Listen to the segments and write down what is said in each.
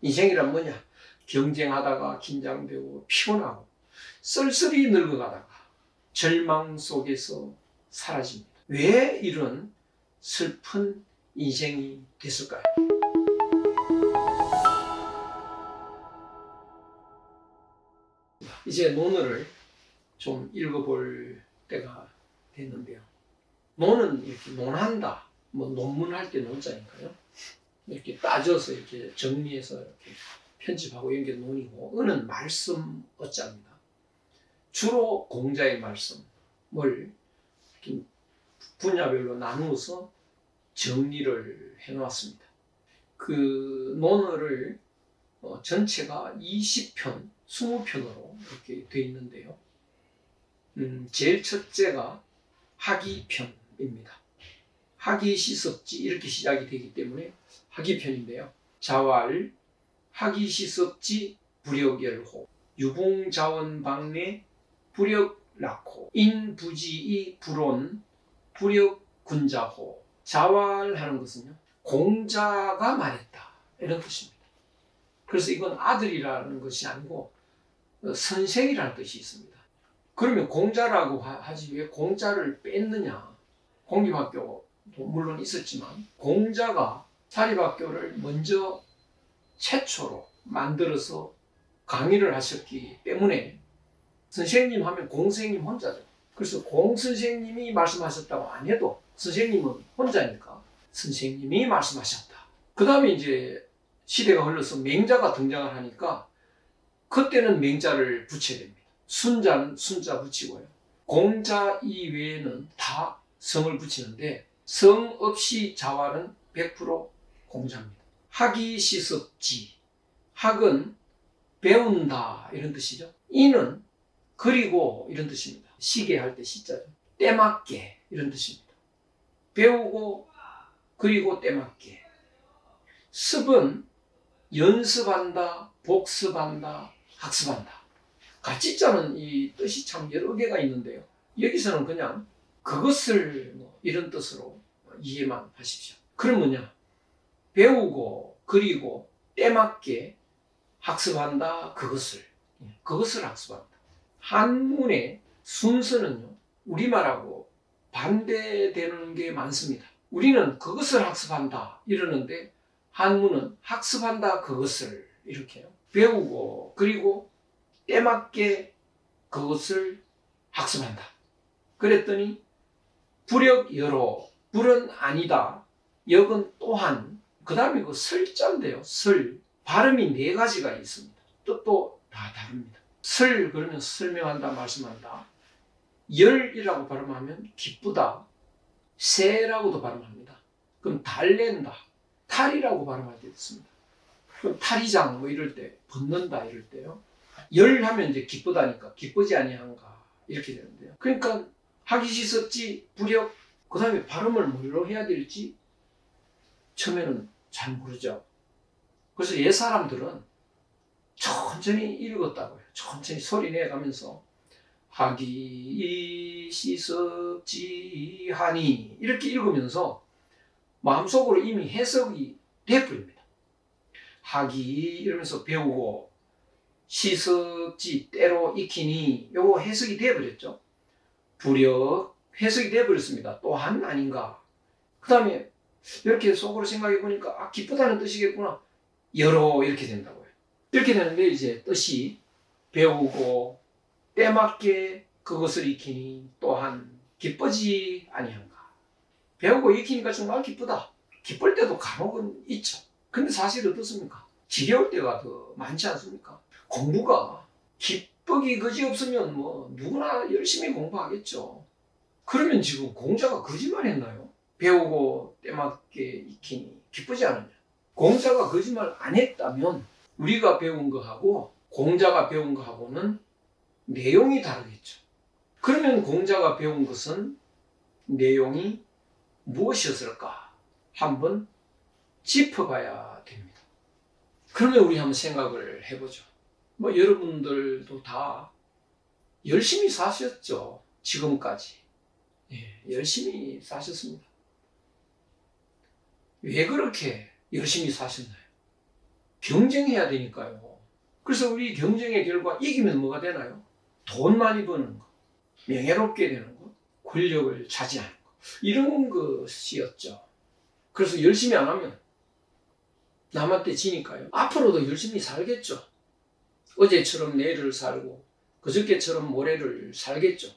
인생이란 뭐냐? 경쟁하다가 긴장되고 피곤하고 쓸쓸히 늙어가다가 절망 속에서 사라집니다. 왜 이런 슬픈 인생이 됐을까요? 이제 논어를 좀 읽어볼 때가 됐는데요. 논은 이렇게 논한다, 뭐 논문할 때 논자니까요. 이렇게 따져서 이렇게 정리해서 이렇게 편집하고 이런 게 논이고, 은은 말씀 어자입니다. 주로 공자의 말씀을 이렇게 분야별로 나누어서 정리를 해놓았습니다. 그 논어를 전체가 20편, 20편으로 이렇게 되어 있는데요. 제일 첫째가 하기편입니다. 하기시섭지 이렇게 시작이 되기 때문에 하기편인데요. 자왈 하기시섭지 불역열호 유봉자원방내 불역락호 인부지이 불온 불역군자호. 자왈하는 것은요, 공자가 말했다 이런 뜻입니다. 그래서 이건 아들이라는 것이 아니고 선생이라는 뜻이 있습니다. 그러면 공자라고 하지 왜 공자를 뺐느냐? 공립학교도 물론 있었지만 공자가 사립학교를 먼저 최초로 만들어서 강의를 하셨기 때문에 선생님 하면 공선생님 혼자죠. 그래서 공선생님이 말씀하셨다고 안 해도 선생님은 혼자니까 선생님이 말씀하셨다. 그 다음에 이제 시대가 흘러서 맹자가 등장을 하니까 그때는 맹자를 붙여야 됩니다. 순자는 순자 붙이고요. 공자 이외에는 다 성을 붙이는데 성 없이 자왈은 100% 공자입니다. 학이시섭지. 학은 배운다 이런 뜻이죠. 이는 그리고 이런 뜻입니다. 시계 할 때 시자죠. 때맞게 이런 뜻입니다. 배우고 그리고 때맞게. 습은 연습한다, 복습한다, 학습한다. 가치자는 이 뜻이 참 여러 개가 있는데요. 여기서는 그냥 그것을 이런 뜻으로 이해만 하십시오. 그럼 뭐냐? 배우고 그리고 때맞게 학습한다, 그것을 학습한다. 한문의 순서는요, 우리말하고 반대되는 게 많습니다. 우리는 그것을 학습한다 이러는데 한문은 학습한다 그것을 이렇게요. 배우고 그리고 때맞게 그것을 학습한다. 그랬더니 불역여로, 불은 아니다, 역은 또한, 그 다음에 그 설자인데요. 설, 발음이 4가지가 있습니다. 뜻도 다 다릅니다. 설 그러면 설명한다, 말씀한다. 열이라고 발음하면 기쁘다, 새라고도 발음합니다. 그럼 달랜다, 탈이라고 발음할 때 있습니다. 그럼 탈의장 뭐 이럴 때, 벗는다 이럴 때요. 열 하면 이제 기쁘다니까 기쁘지 아니한가 이렇게 되는데요. 그러니까 하기시섭지 불역, 그 다음에 발음을 뭘로 해야 될지 처음에는 잘 모르죠. 그래서 옛 사람들은 천천히 읽었다고요. 천천히 소리 내가면서 하기시섭지 하니 이렇게 읽으면서 마음속으로 이미 해석이 돼버립니다. 하기 이러면서 배우고, 시섭지 때로 익히니 요거 해석이 돼버렸죠. 불역 해석이 돼버렸습니다. 또한 아닌가. 그 다음에 이렇게 속으로 생각해 보니까 기쁘다는 뜻이겠구나. 여러 이렇게 된다고요. 이렇게 되는데 이제 뜻이 배우고 때맞게 그것을 익히니 또한 기쁘지 아니한가. 배우고 익히니까 정말 기쁘다. 기쁠 때도 간혹은 있죠. 근데 사실 어떻습니까? 지겨울 때가 더 많지 않습니까? 공부가 기쁘기 그지없으면 뭐 누구나 열심히 공부하겠죠. 그러면 지금 공자가 거짓말 했나요? 배우고 때맞게 익히니 기쁘지 않느냐? 공자가 거짓말 안 했다면 우리가 배운 거하고 공자가 배운 거하고는 내용이 다르겠죠. 그러면 공자가 배운 것은 내용이 무엇이었을까? 한번 짚어봐야 됩니다. 그러면 우리 한번 생각을 해보죠. 뭐 여러분들도 다 열심히 사셨죠. 지금까지. 열심히 사셨습니다. 왜 그렇게 열심히 사셨나요? 경쟁해야 되니까요. 그래서 우리 경쟁의 결과 이기면 뭐가 되나요? 돈 많이 버는 거, 명예롭게 되는 거, 권력을 차지하는 거, 이런 것이었죠. 그래서 열심히 안 하면 남한테 지니까요. 앞으로도 열심히 살겠죠. 어제처럼 내일을 살고 그저께처럼 모레를 살겠죠.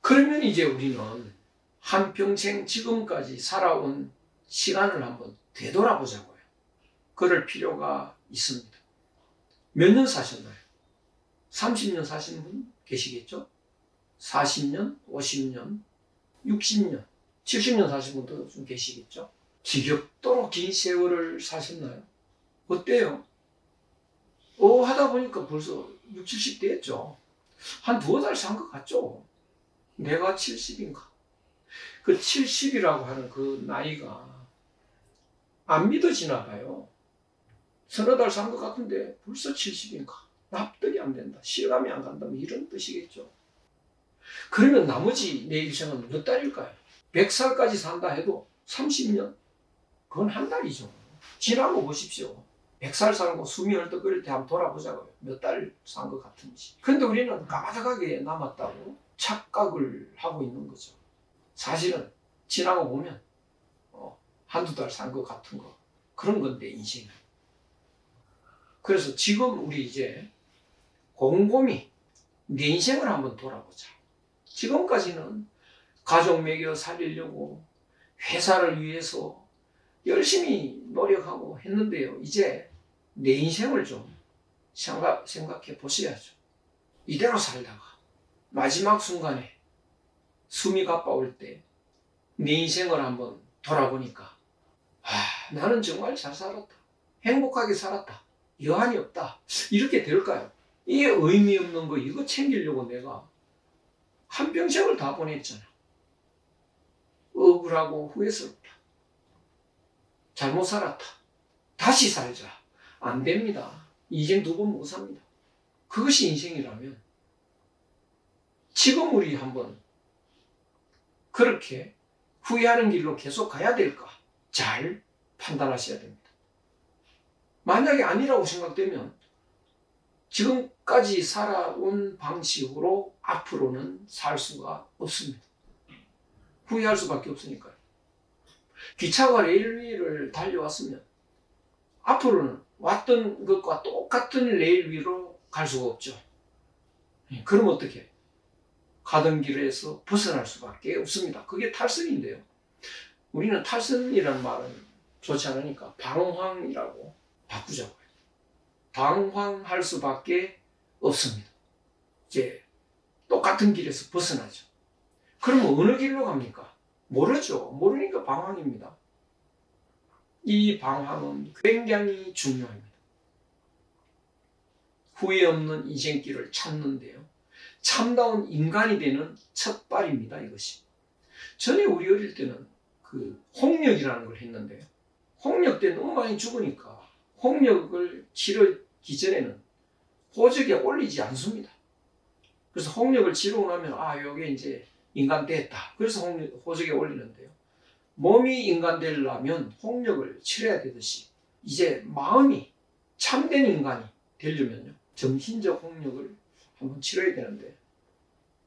그러면 이제 우리는 한평생 지금까지 살아온 시간을 한번 되돌아보자고요. 그럴 필요가 있습니다. 몇 년 사셨나요? 30년 사신 분 계시겠죠? 40년, 50년, 60년, 70년 사신 분도 좀 계시겠죠? 지겹도록 긴 세월을 사셨나요? 어때요? 하다 보니까 벌써 60, 70대 했죠. 한 두어 달 산 것 같죠? 내가 70인가? 그 70이라고 하는 그 나이가 안 믿어지나 봐요. 서너 달 산 것 같은데 벌써 70인가? 납득이 안 된다. 실감이 안 간다. 뭐 이런 뜻이겠죠. 그러면 나머지 내 일생은 몇 달일까요? 100살까지 산다 해도 30년? 그건 한 달이죠. 지난 거 보십시오. 100살 사는 거 숨이 헐떡거릴 때 한번 돌아보자고요. 몇 달 산 것 같은지. 근데 우리는 까마득하게 남았다고 착각을 하고 있는 거죠. 사실은 지나고 보면 한두 달 산 것 같은 거 그런 건데 인생은. 그래서 지금 우리 이제 곰곰이 내 인생을 한번 돌아보자. 지금까지는 가족 먹여 살리려고 회사를 위해서 열심히 노력하고 했는데요. 이제 내 인생을 좀 생각해 보셔야죠. 이대로 살다가 마지막 순간에 숨이 가빠올 때 내 인생을 한번 돌아보니까 나는 정말 잘 살았다. 행복하게 살았다. 여한이 없다. 이렇게 될까요? 이 의미 없는 거 이거 챙기려고 내가 한평생을 다 보냈잖아. 억울하고 후회스럽다. 잘못 살았다. 다시 살자. 안 됩니다. 인생 두 번 못 삽니다. 그것이 인생이라면 지금 우리 한번 그렇게 후회하는 길로 계속 가야 될까? 잘 판단하셔야 됩니다. 만약에 아니라고 생각되면 지금까지 살아온 방식으로 앞으로는 살 수가 없습니다. 후회할 수밖에 없으니까요. 기차가 레일 위를 달려왔으면 앞으로는 왔던 것과 똑같은 레일 위로 갈 수가 없죠. 그럼 어떻게? 가던 길에서 벗어날 수밖에 없습니다. 그게 탈선인데요. 우리는 탈선이라는 말은 좋지 않으니까 방황이라고 바꾸자고요. 방황할 수밖에 없습니다. 이제 똑같은 길에서 벗어나죠. 그러면 어느 길로 갑니까? 모르죠. 모르니까 방황입니다. 이 방황은 굉장히 중요합니다. 후회 없는 인생길을 찾는데요. 참다운 인간이 되는 첫 발입니다. 이것이. 전에 우리 어릴 때는 그 홍역이라는 걸 했는데요. 홍역 때 너무 많이 죽으니까 홍역을 치르기 전에는 호적에 올리지 않습니다. 그래서 홍역을 치르고 나면 요게 이제 인간 됐다. 그래서 호적에 올리는데요. 몸이 인간 되려면 홍역을 치러야 되듯이 이제 마음이 참된 인간이 되려면요. 정신적 홍역을 한번 치러야 되는데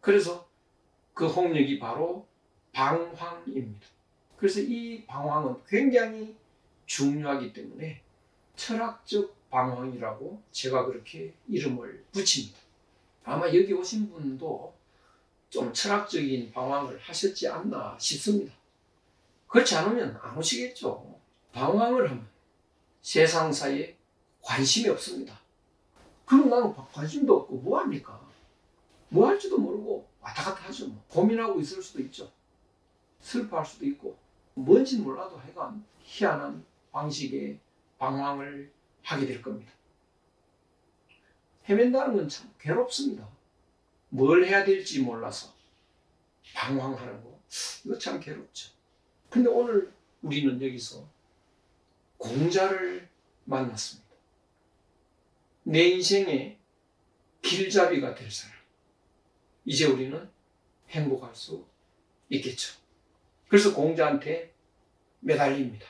그래서 그 홍역이 바로 방황입니다. 그래서 이 방황은 굉장히 중요하기 때문에 철학적 방황이라고 제가 그렇게 이름을 붙입니다. 아마 여기 오신 분도 좀 철학적인 방황을 하셨지 않나 싶습니다. 그렇지 않으면 안 오시겠죠. 방황을 하면 세상사에 관심이 없습니다. 그럼 나는 관심도 없고 뭐 합니까? 뭐 할지도 모르고 왔다 갔다 하죠. 고민하고 있을 수도 있죠. 슬퍼할 수도 있고 뭔지는 몰라도 하여간 희한한 방식의 방황을 하게 될 겁니다. 헤맨다는 건 참 괴롭습니다. 뭘 해야 될지 몰라서 방황하는 거 이거 참 괴롭죠. 근데 오늘 우리는 여기서 공자를 만났습니다. 내 인생의 길잡이가 될 사람. 이제 우리는 행복할 수 있겠죠. 그래서 공자한테 매달립니다.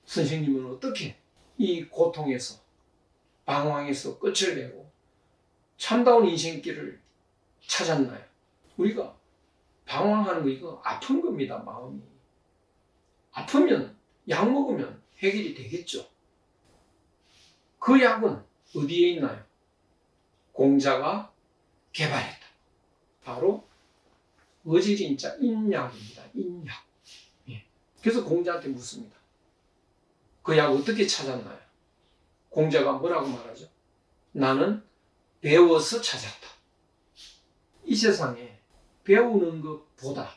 선생님은 어떻게 이 고통에서, 방황에서 끝을 내고 참다운 인생길을 찾았나요? 우리가 방황하는 거 이거 아픈 겁니다. 마음이. 아프면 약 먹으면 해결이 되겠죠. 그 약은 어디에 있나요? 공자가 개발했다. 바로 어지린자 인약입니다. 인약. 예. 그래서 공자한테 묻습니다. 그 약 어떻게 찾았나요? 공자가 뭐라고 말하죠? 나는 배워서 찾았다. 이 세상에 배우는 것보다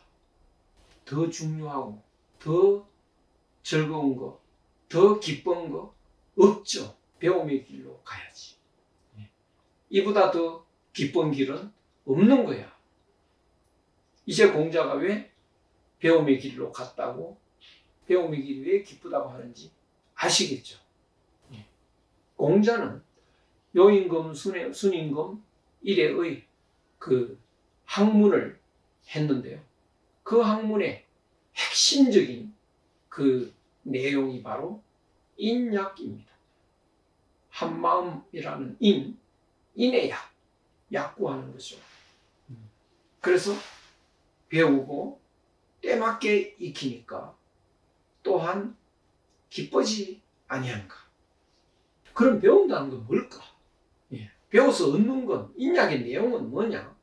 더 중요하고 더 즐거운 거, 더 기쁜 거 없죠. 배움의 길로 가야지. 이보다 더 기쁜 길은 없는 거야. 이제 공자가 왜 배움의 길로 갔다고, 배움의 길이 왜 기쁘다고 하는지 아시겠죠? 공자는 요임금, 순임금 일해의 그 학문을 했는데요. 그 학문의 핵심적인 그 내용이 바로 인약입니다. 한마음이라는 인의 약, 약구하는 거죠. 그래서 배우고 때맞게 익히니까 또한 기쁘지 아니한가. 그럼 배운다는 건 뭘까? 배워서 얻는 건, 인약의 내용은 뭐냐?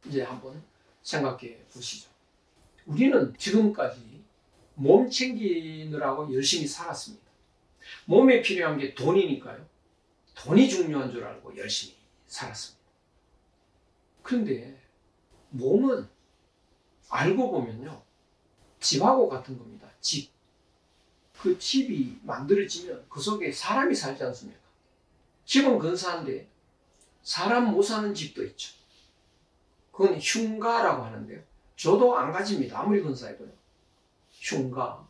이제 한번 생각해 보시죠. 우리는 지금까지 몸 챙기느라고 열심히 살았습니다. 몸에 필요한 게 돈이니까요. 돈이 중요한 줄 알고 열심히 살았습니다. 그런데 몸은 알고 보면요, 집하고 같은 겁니다. 집. 그 집이 만들어지면 그 속에 사람이 살지 않습니까? 집은 근사한데 사람 못 사는 집도 있죠. 그건 흉가라고 하는데요. 저도 안 가집니다. 아무리 근사해도요. 흉가.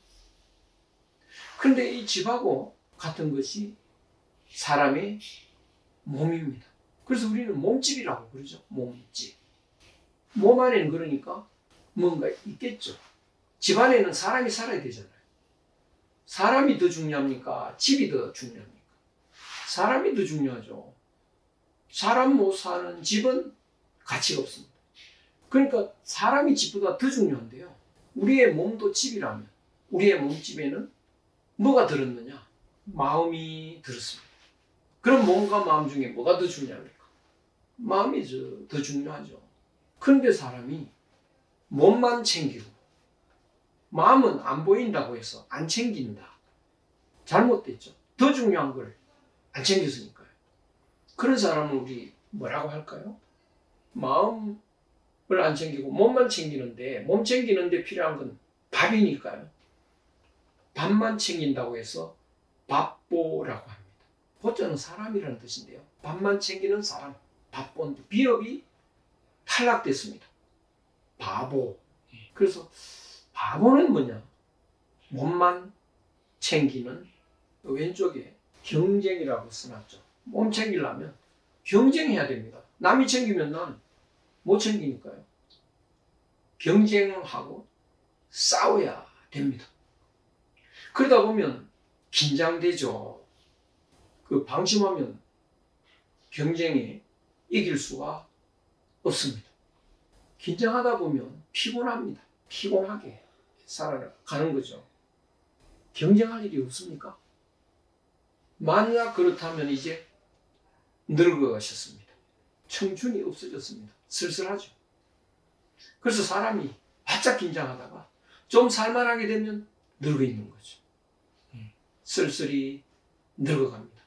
그런데 이 집하고 같은 것이 사람의 몸입니다. 그래서 우리는 몸집이라고 그러죠. 몸집. 몸 안에는 그러니까 뭔가 있겠죠. 집 안에는 사람이 살아야 되잖아요. 사람이 더 중요합니까? 집이 더 중요합니까? 사람이 더 중요하죠. 사람 못 사는 집은 가치가 없습니다. 그러니까 사람이 집보다 더 중요한데요. 우리의 몸도 집이라면 우리의 몸집에는 뭐가 들었느냐? 마음이 들었습니다. 그럼 몸과 마음 중에 뭐가 더 중요합니까? 마음이 더 중요하죠. 그런데 사람이 몸만 챙기고 마음은 안 보인다고 해서 안 챙긴다. 잘못됐죠. 더 중요한 걸 안 챙겼으니까요. 그런 사람은 우리 뭐라고 할까요? 마음을 안 챙기고 몸만 챙기는데, 몸 챙기는데 필요한 건 밥이니까요. 밥만 챙긴다고 해서 밥보라고 합니다. 보자는 사람이라는 뜻인데요. 밥만 챙기는 사람, 밥본데 비읍이 탈락됐습니다. 바보. 그래서 바보는 뭐냐? 몸만 챙기는, 왼쪽에 경쟁이라고 써놨죠. 몸 챙기려면 경쟁해야 됩니다. 남이 챙기면 난 못 챙기니까요. 경쟁하고 싸워야 됩니다. 그러다 보면 긴장되죠. 그 방심하면 경쟁에 이길 수가 없습니다. 긴장하다 보면 피곤합니다. 피곤하게 살아가는 거죠. 경쟁할 일이 없습니까? 만약 그렇다면 이제 늙어가셨습니다. 청춘이 없어졌습니다. 쓸쓸하죠. 그래서 사람이 바짝 긴장하다가 좀 살만하게 되면 늙어 있는 거죠. 쓸쓸히 늙어갑니다.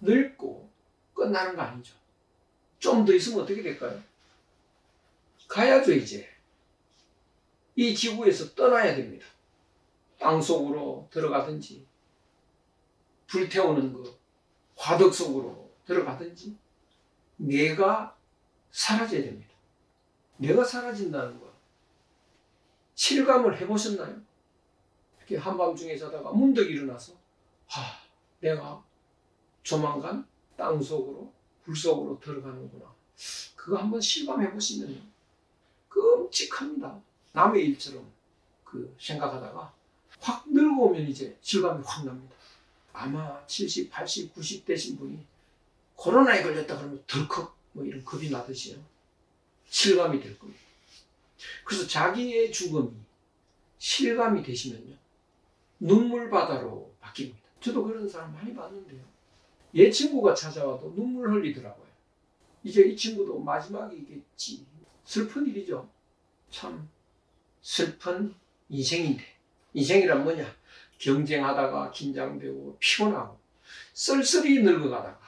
늙고 끝나는 거 아니죠. 좀 더 있으면 어떻게 될까요? 가야죠. 이제 이 지구에서 떠나야 됩니다. 땅속으로 들어가든지 불태우는 그 화덕 속으로 들어가든지 내가 사라져야 됩니다. 내가 사라진다는 거 실감을 해보셨나요? 이렇게 한밤중에 자다가 문득 일어나서 내가 조만간 땅속으로 불속으로 들어가는구나. 그거 한번 실감해 보시면 끔찍합니다. 남의 일처럼 생각하다가 확 늙어오면 이제 실감이 확 납니다. 아마 70, 80, 90 되신 분이 코로나에 걸렸다 그러면 덜컥 뭐 이런 겁이 나듯이요. 실감이 될 겁니다. 그래서 자기의 죽음이 실감이 되시면요. 눈물바다로 바뀝니다. 저도 그런 사람 많이 봤는데요. 얘 친구가 찾아와도 눈물 흘리더라고요. 이제 이 친구도 마지막이겠지. 슬픈 일이죠. 참 슬픈 인생인데, 인생이란 뭐냐? 경쟁하다가 긴장되고 피곤하고 쓸쓸히 늙어가다가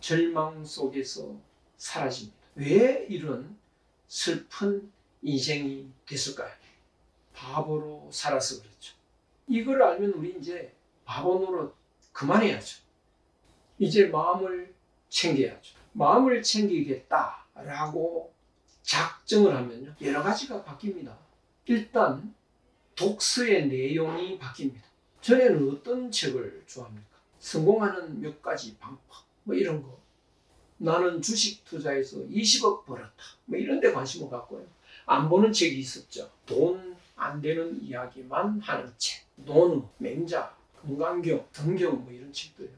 절망 속에서 사라집니다. 왜 이런 슬픈 인생이 됐을까요? 바보로 살아서 그렇죠. 이걸 알면 우리 이제 바보 노릇 그만해야죠. 이제 마음을 챙겨야죠. 마음을 챙기겠다라고 작정을 하면요. 여러 가지가 바뀝니다. 일단 독서의 내용이 바뀝니다. 전에는 어떤 책을 좋아합니까? 성공하는 몇 가지 방법 뭐 이런 거. 나는 주식 투자해서 20억 벌었다. 뭐 이런 데 관심을 갖고요. 안 보는 책이 있었죠. 돈 안 되는 이야기만 하는 책. 노는, 맹자, 금강경, 등경 뭐 이런 책들이요.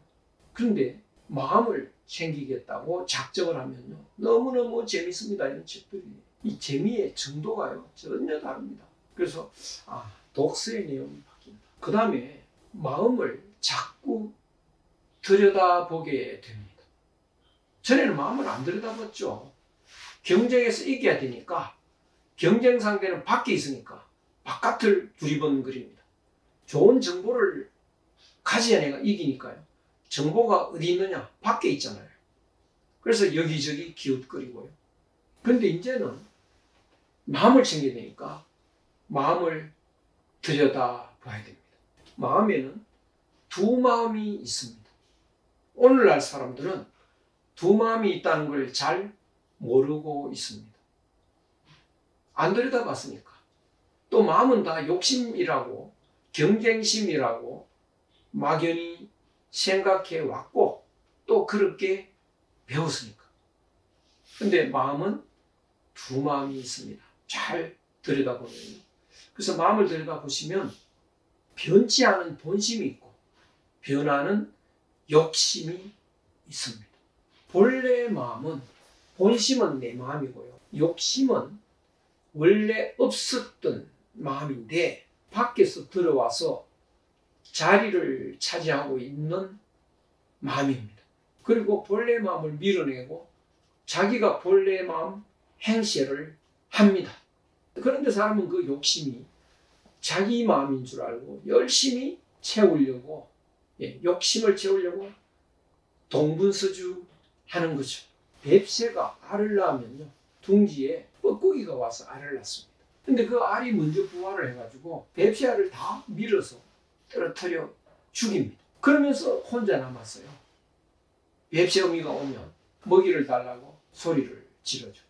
그런데 마음을 챙기겠다고 작정을 하면요. 너무너무 재밌습니다. 이런 책들이. 이 재미의 정도가요. 전혀 다릅니다. 그래서 독서의 내용이 바뀐다. 그 다음에 마음을 자꾸 들여다보게 됩니다. 전에는 마음을 안 들여다봤죠. 경쟁에서 이겨야 되니까 경쟁 상대는 밖에 있으니까 바깥을 두리번거립니다. 좋은 정보를 가져야 내가 이기니까요. 정보가 어디 있느냐? 밖에 있잖아요. 그래서 여기저기 기웃거리고요. 그런데 이제는 마음을 챙겨야 되니까 마음을 들여다봐야 됩니다. 마음에는 두 마음이 있습니다. 오늘날 사람들은 두 마음이 있다는 걸 잘 모르고 있습니다. 안 들여다봤으니까. 또 마음은 다 욕심이라고 경쟁심이라고 막연히 생각해 왔고 또 그렇게 배웠으니까. 근데 마음은 두 마음이 있습니다. 잘 들여다보면요. 그래서 마음을 들여다보시면 변치 않은 본심이 있고 변하는 욕심이 있습니다. 본래 마음은, 본심은 내 마음이고요. 욕심은 원래 없었던 마음인데 밖에서 들어와서 자리를 차지하고 있는 마음입니다. 그리고 본래 마음을 밀어내고 자기가 본래 마음 행세를 합니다. 그런데 사람은 그 욕심이 자기 마음인 줄 알고 열심히 채우려고, 욕심을 채우려고 동분서주 하는 거죠. 뱁새가 알을 낳으면요, 둥지에 뻐꾸기가 와서 알을 낳습니다. 근데 그 알이 먼저 부화를 해가지고 뱁새알을 다 밀어서 떨어뜨려 죽입니다. 그러면서 혼자 남았어요. 뱁새 어미가 오면 먹이를 달라고 소리를 지르죠.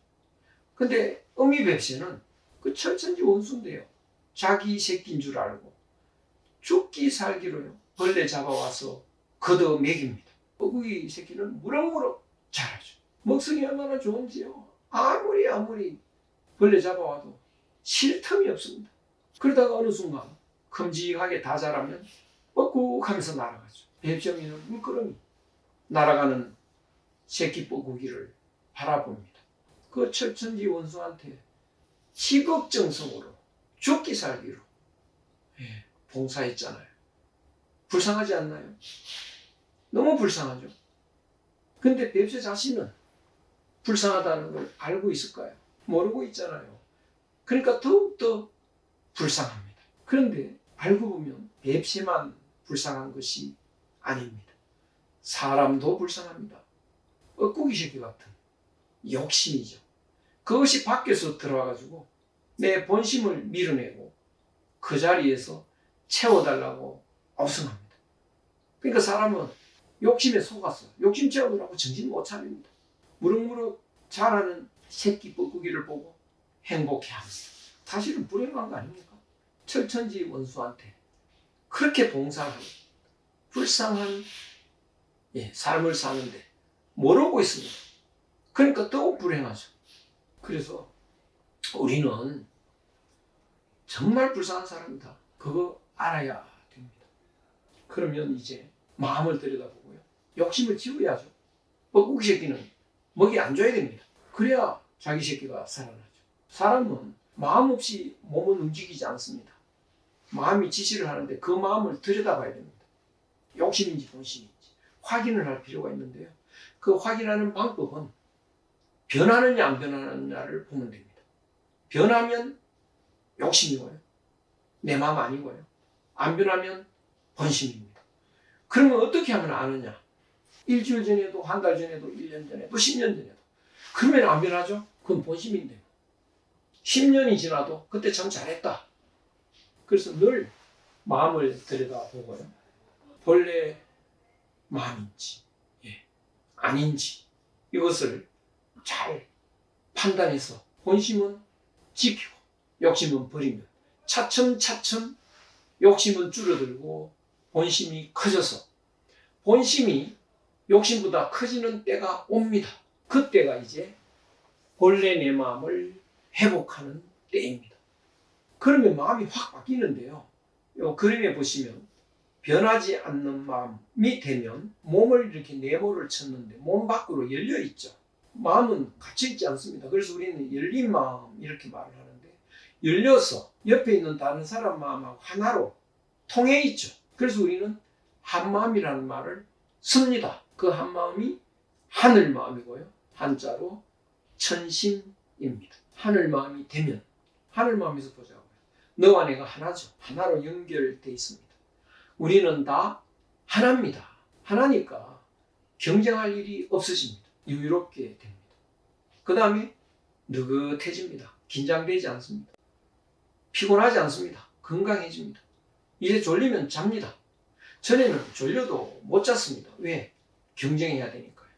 근데 어미 뱁새는 그 철천지 원수인데요. 자기 새끼인 줄 알고 죽기 살기로요. 벌레 잡아와서 걷어 먹입니다. 뻐꾸기 새끼는 무럭무럭 자라죠. 먹성이 얼마나 좋은지요. 아무리 벌레 잡아와도 쉴 틈이 없습니다. 그러다가 어느 순간 큼직하게 다 자라면 뻐꾹 하면서 날아가죠. 뱁새미는 물끄러미 날아가는 새끼 뻐꾸기를 바라봅니다. 그 철천지 원수한테 지극정성으로 죽기 살기로 봉사했잖아요. 불쌍하지 않나요? 너무 불쌍하죠. 근데 뱁새 자신은 불쌍하다는 걸 알고 있을까요? 모르고 있잖아요. 그러니까 더욱더 불쌍합니다. 그런데 알고 보면 뱁새만 불쌍한 것이 아닙니다. 사람도 불쌍합니다. 뻐꾸기 새끼 같은 욕심이죠. 그것이 밖에서 들어와가지고 내 본심을 밀어내고 그 자리에서 채워달라고 엉성합니다. 그러니까 사람은 욕심에 속아서 욕심 채우느라고 정신 못 차립니다. 무럭무럭 자라는 새끼 뻐꾸기를 보고 행복해합니다. 사실은 불행한 거 아닙니까? 철천지 원수한테 그렇게 봉사하는 불쌍한 삶을 사는데 모르고 있습니다. 그러니까 더욱 불행하죠. 그래서 우리는 정말 불쌍한 사람이다. 그거 알아야 됩니다. 그러면 이제 마음을 들여다보고요. 욕심을 지워야죠. 뻐꾸기 새끼는 먹이 안 줘야 됩니다. 그래야 자기 새끼가 살아나죠. 사람은 마음 없이 몸은 움직이지 않습니다. 마음이 지시를 하는데 그 마음을 들여다봐야 됩니다. 욕심인지 본심인지 확인을 할 필요가 있는데요. 그 확인하는 방법은 변하느냐 안 변하느냐를 보면 됩니다. 변하면 욕심이고요. 내 마음 아니고요. 안 변하면 본심입니다. 그러면 어떻게 하면 아느냐? 일주일 전에도, 한 달 전에도, 1년 전에도, 10년 전에도. 그러면 안 변하죠? 그건 본심인데요. 10년이 지나도 그때 참 잘했다. 그래서 늘 마음을 들여다보고요. 본래 마음인지 아닌지 이것을 잘 판단해서 본심은 지키고 욕심은 버리면 차츰차츰 욕심은 줄어들고 본심이 커져서 본심이 욕심보다 커지는 때가 옵니다. 그때가 이제 본래 내 마음을 회복하는 때입니다. 그러면 마음이 확 바뀌는데요. 이 그림에 보시면 변하지 않는 마음이 되면 몸을 이렇게 네모를 쳤는데 몸 밖으로 열려 있죠. 마음은 갇혀 있지 않습니다. 그래서 우리는 열린 마음 이렇게 말을 하는데 열려서 옆에 있는 다른 사람 마음하고 하나로 통해 있죠. 그래서 우리는 한마음이라는 말을 씁니다. 그 한마음이 하늘 마음이고요. 한자로 천심입니다. 하늘 마음이 되면 하늘 마음에서 보자고요. 너와 내가 하나죠. 하나로 연결되어 있습니다. 우리는 다 하나입니다. 하나니까 경쟁할 일이 없어집니다. 유롭게 됩니다. 그 다음에 느긋해집니다. 긴장되지 않습니다. 피곤하지 않습니다. 건강해집니다. 이제 졸리면 잡니다. 전에는 졸려도 못 잤습니다. 왜? 경쟁해야 되니까요.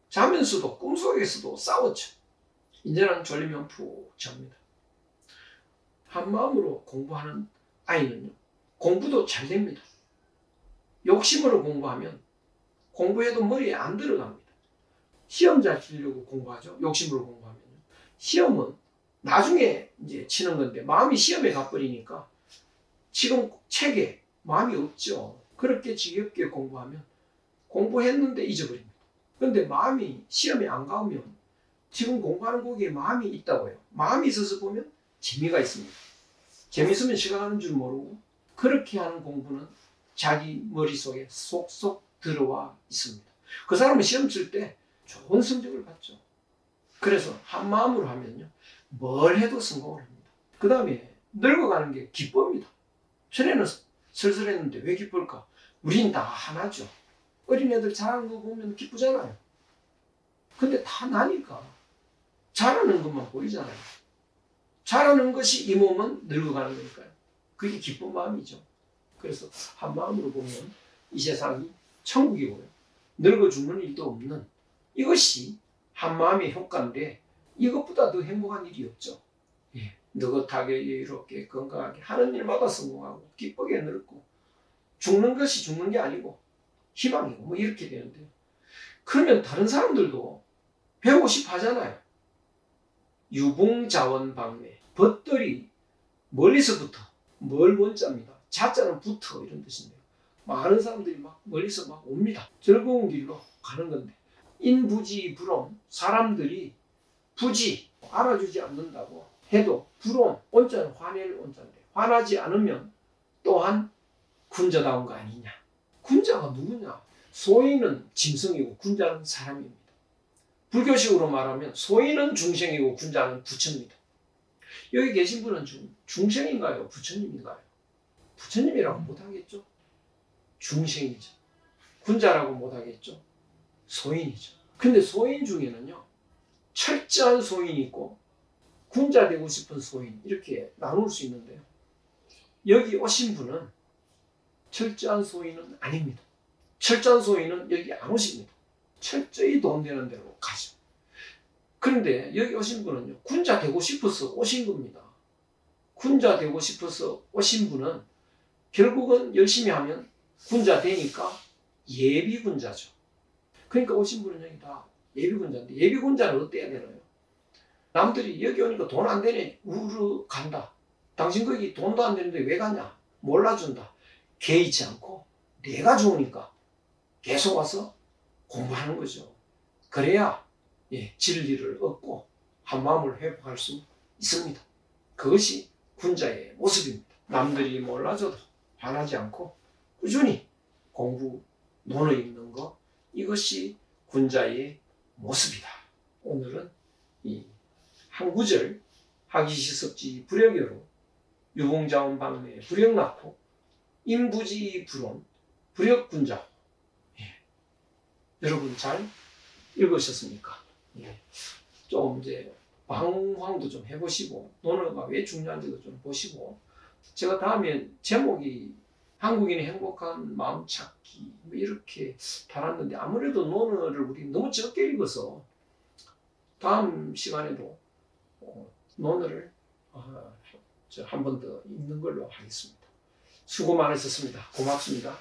자면서도 꿈속에서도 싸웠죠. 이제는 졸리면 푹 잡니다. 한마음으로 공부하는 아이는요. 공부도 잘 됩니다. 욕심으로 공부하면 공부해도 머리에 안 들어갑니다. 시험 잘 치려고 공부하죠. 욕심으로 공부하면. 시험은 나중에 이제 치는 건데 마음이 시험에 가버리니까 지금 책에 마음이 없죠. 그렇게 지겹게 공부하면 공부했는데 잊어버립니다. 그런데 마음이 시험에 안 가면 지금 공부하는 거기에 마음이 있다고요. 마음이 있어서 보면 재미가 있습니다. 재미있으면 시간 가는 줄 모르고 그렇게 하는 공부는 자기 머릿속에 쏙쏙 들어와 있습니다. 그 사람은 시험 칠 때 좋은 성적을 받죠. 그래서 한 마음으로 하면요. 뭘 해도 성공을 합니다. 그 다음에 늙어가는 게 기쁩니다. 전에는 슬슬했는데 왜 기쁠까? 우린 다 하나죠. 어린애들 잘하는 거 보면 기쁘잖아요. 근데 다 나니까 잘하는 것만 보이잖아요. 잘하는 것이 이 몸은 늙어가는 거니까요. 그게 기쁜 마음이죠. 그래서 한 마음으로 보면 이 세상이 천국이고요. 늙어 죽는 일도 없는 이것이 한 마음의 효과인데 이것보다 더 행복한 일이 없죠. 느긋하게 여유롭게 건강하게 하는 일마다 성공하고 기쁘게 늙고 죽는 것이 죽는 게 아니고 희망이고 뭐 이렇게 되는데요. 그러면 다른 사람들도 배우고 싶어 하잖아요. 유붕자원방매 벗들이 멀리서부터 멀 원자입니다. 자자는 붙어 이런 뜻인데요. 많은 사람들이 막 멀리서 막 옵니다. 즐거운 길로 가는 건데 인부지불엄 사람들이 부지 알아주지 않는다고 해도 불엄 온자는 화낼 온자인데 화나지 않으면 또한 군자다운 거 아니냐. 군자가 누구냐? 소인은 짐승이고 군자는 사람입니다. 불교식으로 말하면 소인은 중생이고 군자는 부처입니다. 여기 계신 분은 중생인가요? 부처님인가요? 부처님이라고 못하겠죠? 중생이죠. 군자라고 못하겠죠? 소인이죠. 근데 소인 중에는요. 철저한 소인이 있고 군자 되고 싶은 소인 이렇게 나눌 수 있는데요. 여기 오신 분은 철저한 소인은 아닙니다. 철저한 소인은 여기 안 오십니다. 철저히 돈 되는 대로 가죠. 그런데 여기 오신 분은요. 군자 되고 싶어서 오신 겁니다. 군자 되고 싶어서 오신 분은 결국은 열심히 하면 군자 되니까 예비군자죠. 그러니까 오신 분은 여기 다 예비군자인데 예비군자는 어때야 되나요? 남들이 여기 오니까 돈 안 되네 우르 간다. 당신 거기 돈도 안 되는데 왜 가냐? 몰라준다. 개의치 않고 내가 좋으니까 계속 와서 공부하는 거죠. 그래야 진리를 얻고 한마음을 회복할 수 있습니다. 그것이 군자의 모습입니다. 남들이 몰라줘도 화나지 않고 꾸준히 공부, 논어 읽는 것, 이것이 군자의 모습이다. 오늘은 이 한 구절, 하기시섭지 불여교로 유봉자원 방내 불역낙후 인부지 불온 불역군자. 여러분 잘 읽으셨습니까? 좀 이제 방황도 좀 해보시고 논어가 왜 중요한지도 좀 보시고, 제가 다음에 제목이 한국인의 행복한 마음 찾기 이렇게 달았는데 아무래도 논어를 우리 너무 적게 읽어서 다음 시간에도 논어를 한 번 더 읽는 걸로 하겠습니다. 수고 많으셨습니다. 고맙습니다.